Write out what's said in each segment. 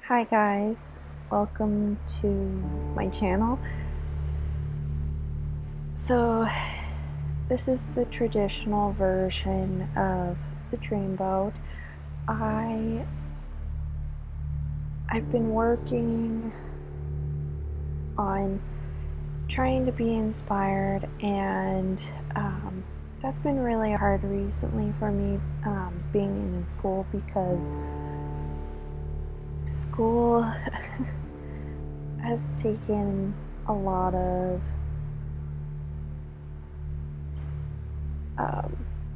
Hi guys, welcome to my channel. So this is the traditional version of the dreamboat. I've been working on trying to be inspired, and that's been really hard recently for me, being in school, because school has taken a lot of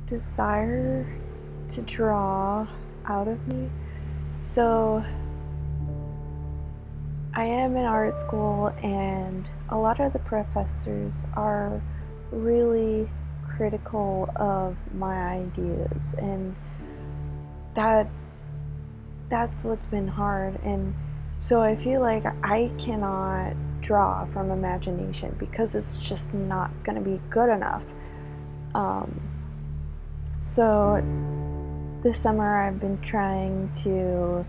desire to draw out of me. So I am in art school, and a lot of the professors are really critical of my ideas, and that's what's been hard. And so I feel like I cannot draw from imagination because it's just not going to be good enough. So this summer I've been trying to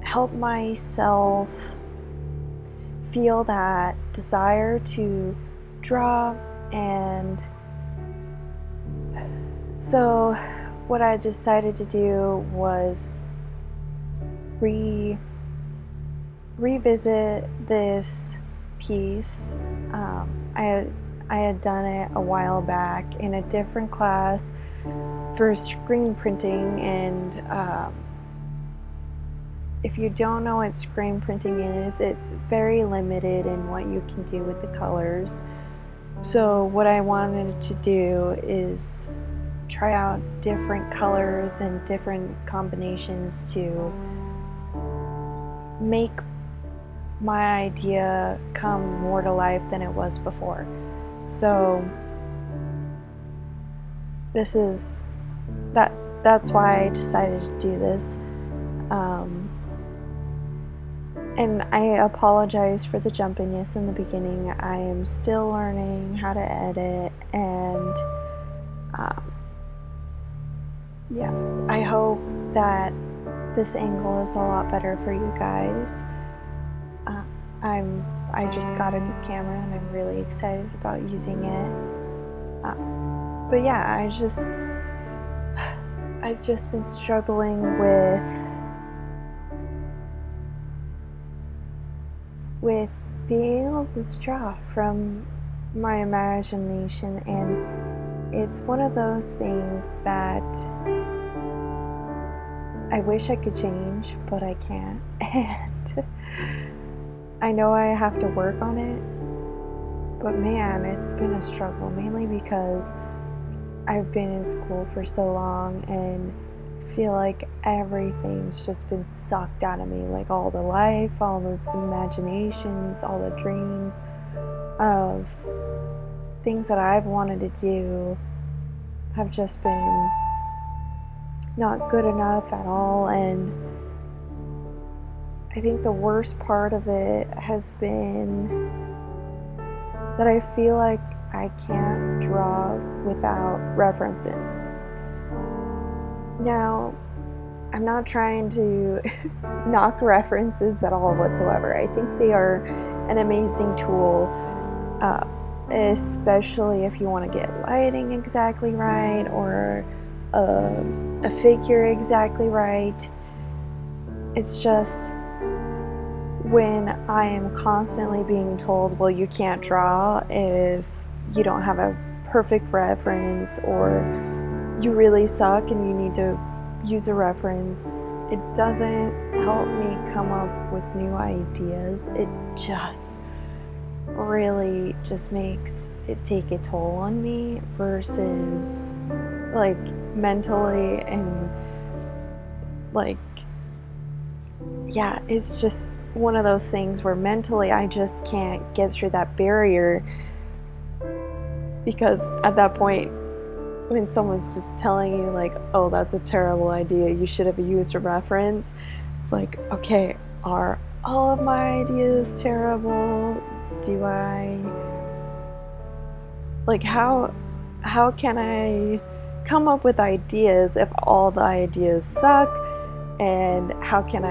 help myself feel that desire to draw. And so what I decided to do was revisit this piece. I had done it a while back in a different class for screen printing, and if you don't know what screen printing is, it's very limited in what you can do with the colors. So what I wanted to do is try out different colors and different combinations to make my idea come more to life than it was before. So that's why I decided to do this. And I apologize for the jumpiness in the beginning. I am still learning how to edit, and yeah, I hope that this angle is a lot better for you guys. I just got a new camera and I'm really excited about using it. But yeah, I've just been struggling with being able to draw from my imagination, and it's one of those things that I wish I could change, but I can't. And I know I have to work on it, but man, it's been a struggle, mainly because I've been in school for so long and feel like everything's just been sucked out of me. Like all the life, all the imaginations, all the dreams of things that I've wanted to do have just been not good enough at all. And I think the worst part of it has been that I feel like I can't draw without references. Now, I'm not trying to knock references at all whatsoever. I think they are an amazing tool, especially if you want to get lighting exactly right, or a figure exactly right. It's just when I am constantly being told, well, you can't draw if you don't have a perfect reference, or you really suck and you need to use a reference, it doesn't help me come up with new ideas. It just really just makes it take a toll on me, versus like mentally, and like, yeah, it's just one of those things where mentally I just can't get through that barrier, because at that point, when someone's just telling you like, oh, that's a terrible idea, you should have used a reference, it's like, okay, are all of my ideas terrible? Do I, like, how can I come up with ideas if all the ideas suck? and how can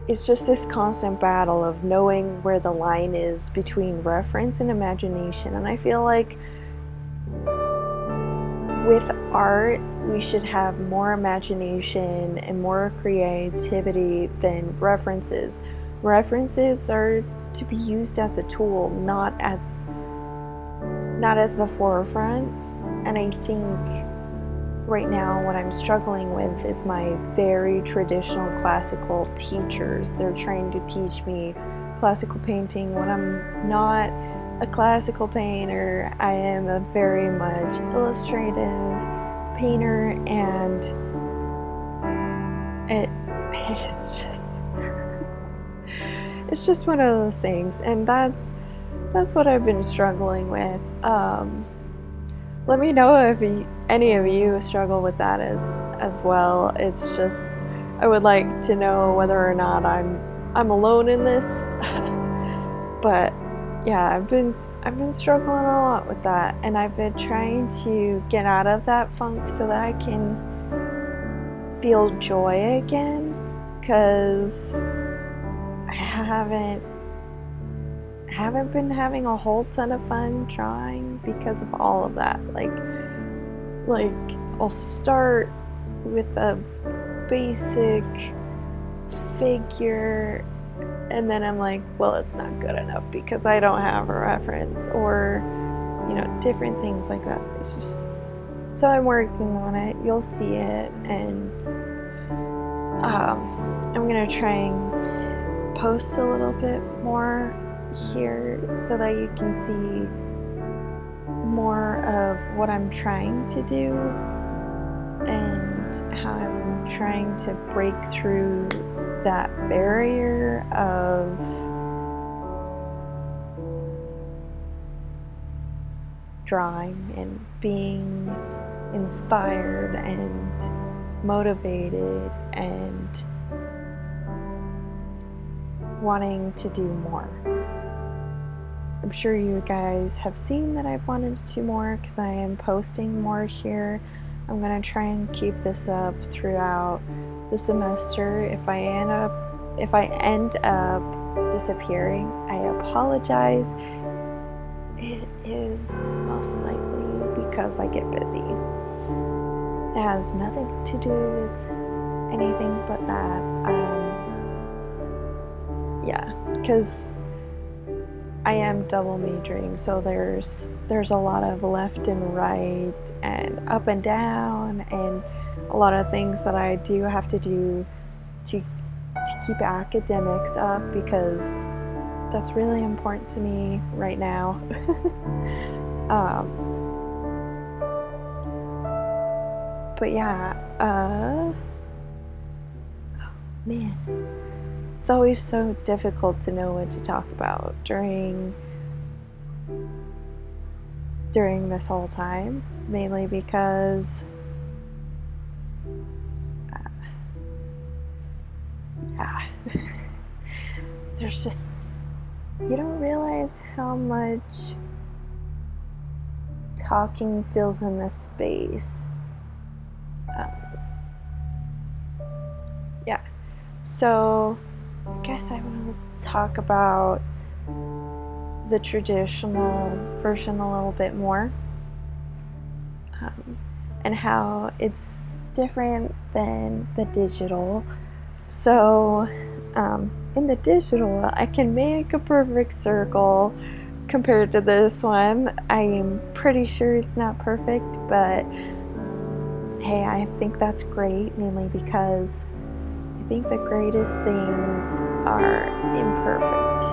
it's just this constant battle of knowing where the line is between reference and imagination. And I feel like with art, we should have more imagination and more creativity than references. References are to be used as a tool, not as the forefront. And I think right now what I'm struggling with is my very traditional classical teachers. They're trying to teach me classical painting when I'm not a classical painter. I am a very much illustrative painter, and it's just it's just one of those things, and that's what I've been struggling with. Let me know if any of you struggle with that as well. It's just, I would like to know whether or not I'm alone in this. But yeah, I've been struggling a lot with that, and I've been trying to get out of that funk so that I can feel joy again, because I haven't been having a whole ton of fun drawing because of all of that. Like I'll start with a basic figure, and then I'm like, well, it's not good enough because I don't have a reference, or different things like that. It's just, so I'm working on it. You'll see it, and I'm gonna try and post a little bit more here so that you can see more of what I'm trying to do and how I'm trying to break through that barrier of drawing and being inspired and motivated and wanting to do more. I'm sure you guys have seen that I've wanted to do more because I am posting more here. I'm going to try and keep this up throughout the semester. If I end up disappearing, I apologize. It is most likely because I get busy. It has nothing to do with anything but that. Yeah, because I am double majoring, so there's a lot of left and right and up and down, and a lot of things that I do have to do to keep academics up, because that's really important to me right now. But yeah, man, it's always so difficult to know what to talk about during this whole time, mainly because there's just, you don't realize how much talking fills in this space. Yeah, so I guess I want to talk about the traditional version a little bit more, and how it's different than the digital. So in the digital, I can make a perfect circle compared to this one. I'm pretty sure it's not perfect, but hey, I think that's great, mainly because I think the greatest things are imperfect.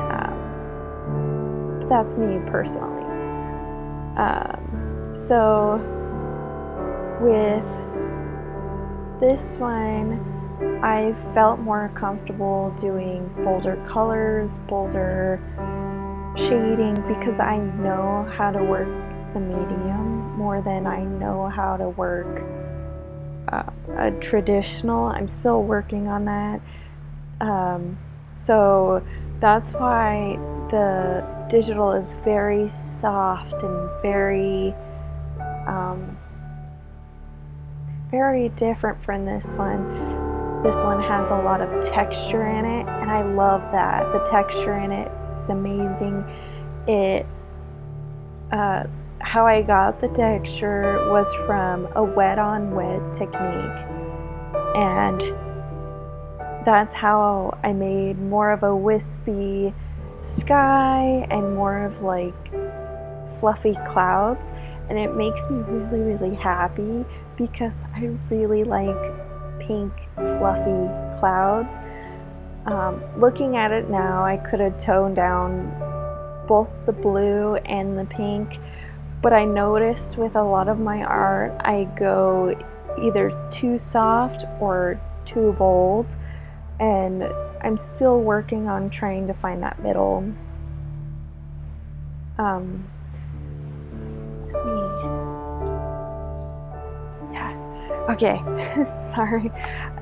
But that's me personally. So with this one, I felt more comfortable doing bolder colors, bolder shading, because I know how to work the medium more than I know how to work a traditional. I'm still working on that. So that's why the digital is very soft and very very different from this one. This one has a lot of texture in it, and I love that. The texture in it is amazing. How I got the texture was from a wet on wet technique, and that's how I made more of a wispy sky and more of like fluffy clouds, and it makes me really, really happy because I really like pink fluffy clouds. Looking at it now, I could have toned down both the blue and the pink, but I noticed with a lot of my art I go either too soft or too bold, and I'm still working on trying to find that middle. Okay, sorry.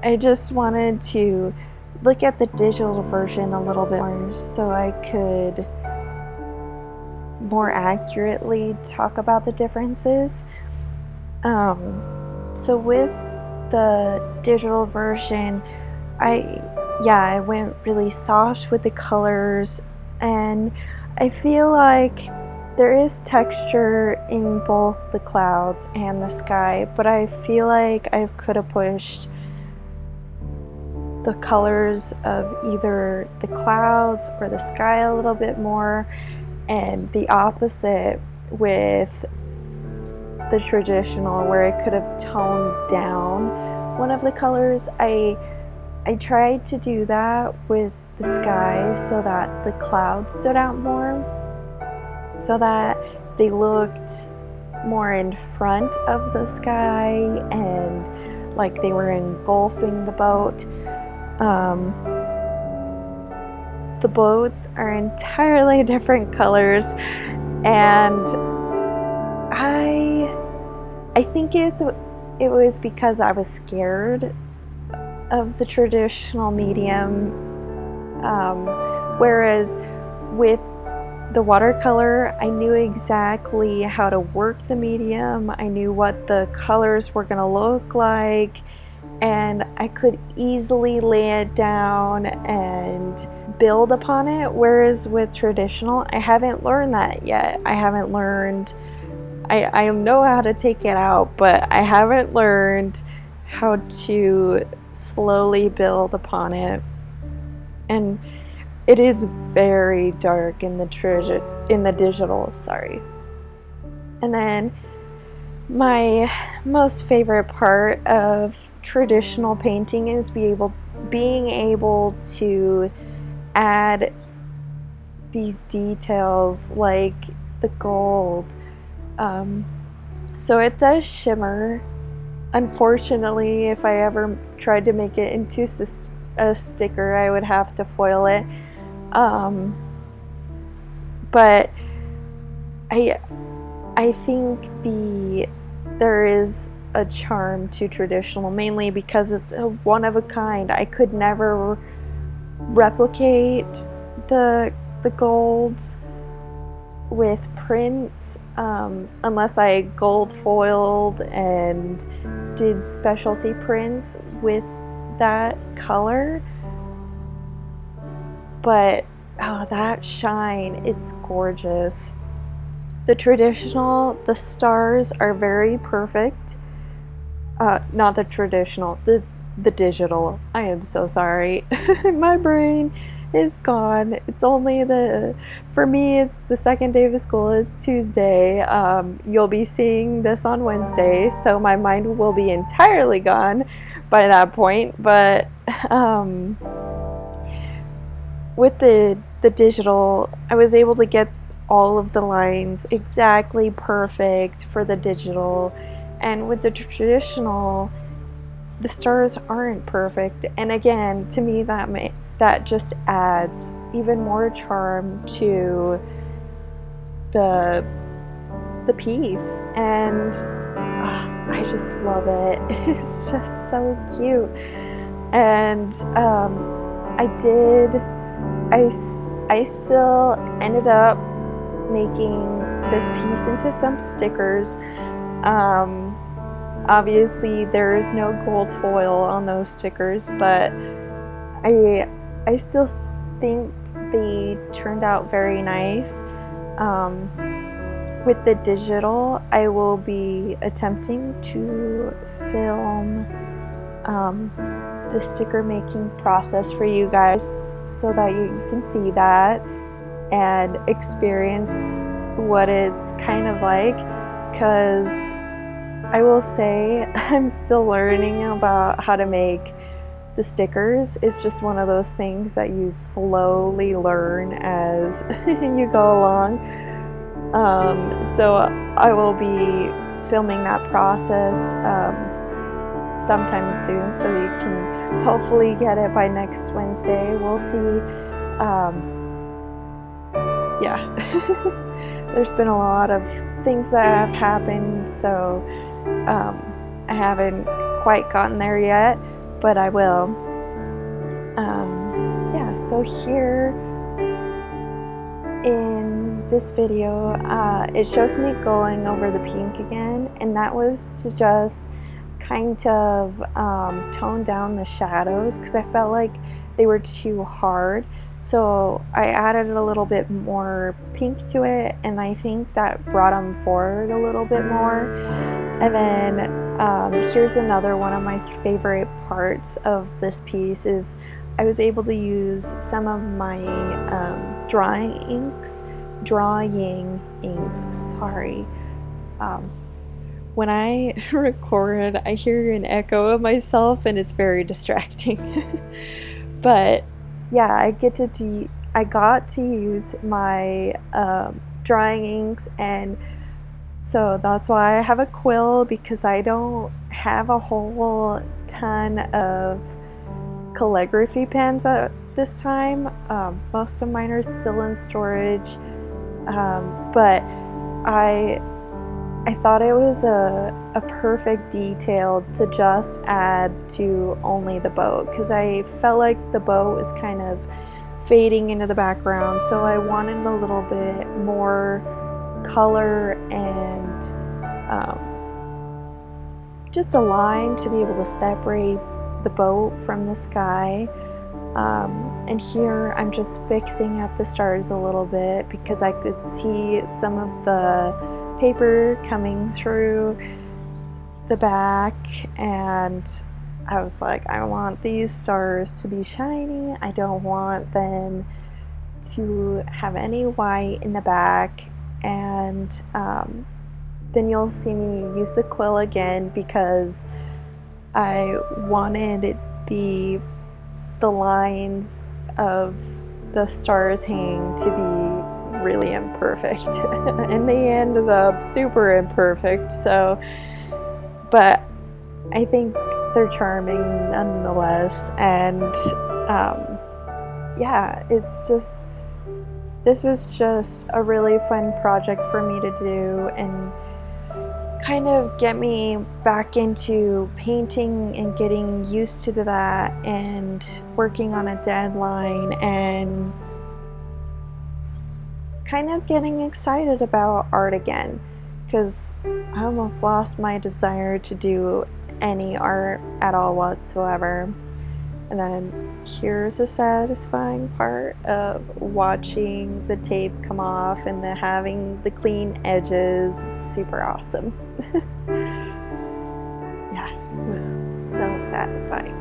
I just wanted to look at the digital version a little bit more so I could more accurately talk about the differences. So with the digital version, I went really soft with the colors, and I feel like there is texture in both the clouds and the sky, but I feel like I could have pushed the colors of either the clouds or the sky a little bit more, and the opposite with the traditional, where I could have toned down one of the colors. I tried to do that with the sky so that the clouds stood out more, so that they looked more in front of the sky and like they were engulfing the boat. The boats are entirely different colors, and I think it was because I was scared of the traditional medium, whereas with the watercolor, I knew exactly how to work the medium. I knew what the colors were going to look like, and I could easily lay it down and build upon it, whereas with traditional, I haven't learned that yet. I know how to take it out, but I haven't learned how to slowly build upon it. And it is very dark in the digital, sorry. And then my most favorite part of traditional painting is being able to add these details like the gold. So it does shimmer. Unfortunately, if I ever tried to make it into a sticker, I would have to foil it. But I think there is a charm to traditional, mainly because it's a one of a kind. I could never replicate the golds with prints unless I gold foiled and did specialty prints with that color. But that shine, it's gorgeous. The traditional, the stars are very perfect. Not the traditional, the digital. I am so sorry. My brain is gone. It's only for me, it's the second day of school is Tuesday. You'll be seeing this on Wednesday, so my mind will be entirely gone by that point. But with the digital, I was able to get all of the lines exactly perfect for the digital, and with the traditional, the stars aren't perfect. And again, to me, that just adds even more charm to the piece, and I just love it. It's just so cute. And I still ended up making this piece into some stickers. obviously there is no gold foil on those stickers, but I still think they turned out very nice. With the digital, I will be attempting to film the sticker making process for you guys so that you can see that and experience what it's kind of like, because I will say I'm still learning about how to make the stickers. It's just one of those things that you slowly learn as you go along. So I will be filming that process sometime soon, so you can hopefully get it by next Wednesday. We'll see. Yeah. There's been a lot of things that have happened, so I haven't quite gotten there yet, but I will. Yeah, so here in this video, it shows me going over the pink again, and that was to just kind of tone down the shadows because I felt like they were too hard. So I added a little bit more pink to it, and I think that brought them forward a little bit more. And then here's another one of my favorite parts of this piece is I was able to use some of my drawing inks, sorry. When I record, I hear an echo of myself and it's very distracting. But yeah, I got to use my drawing inks, and so that's why I have a quill, because I don't have a whole ton of calligraphy pens at this time. Most of mine are still in storage, but I thought it was a perfect detail to just add to only the boat, because I felt like the boat was kind of fading into the background, so I wanted a little bit more color and just a line to be able to separate the boat from the sky. And here I'm just fixing up the stars a little bit because I could see some of the paper coming through the back, and I was like, I want these stars to be shiny. I don't want them to have any white in the back. And then you'll see me use the quill again because I wanted the lines of the stars hanging to be really imperfect. And they ended up super imperfect, so, but I think they're charming nonetheless. And yeah, it's just, this was just a really fun project for me to do and kind of get me back into painting and getting used to that and working on a deadline and kind of getting excited about art again, because I almost lost my desire to do any art at all whatsoever. And then here's a satisfying part of watching the tape come off and having the clean edges. Super awesome. Yeah, so satisfying.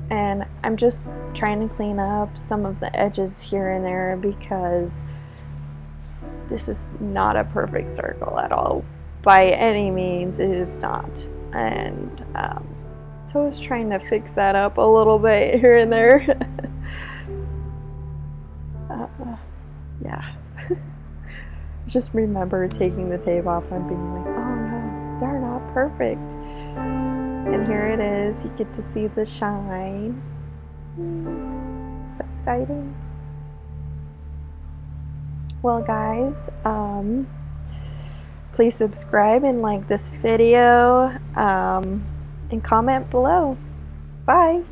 And I'm just trying to clean up some of the edges here and there because this is not a perfect circle at all. By any means, it is not. And so I was trying to fix that up a little bit here and there. Yeah. Just remember taking the tape off and being like, oh no, they're not perfect. And here it is. You get to see the shine. So exciting. Well, guys, please subscribe and like this video, and comment below. Bye!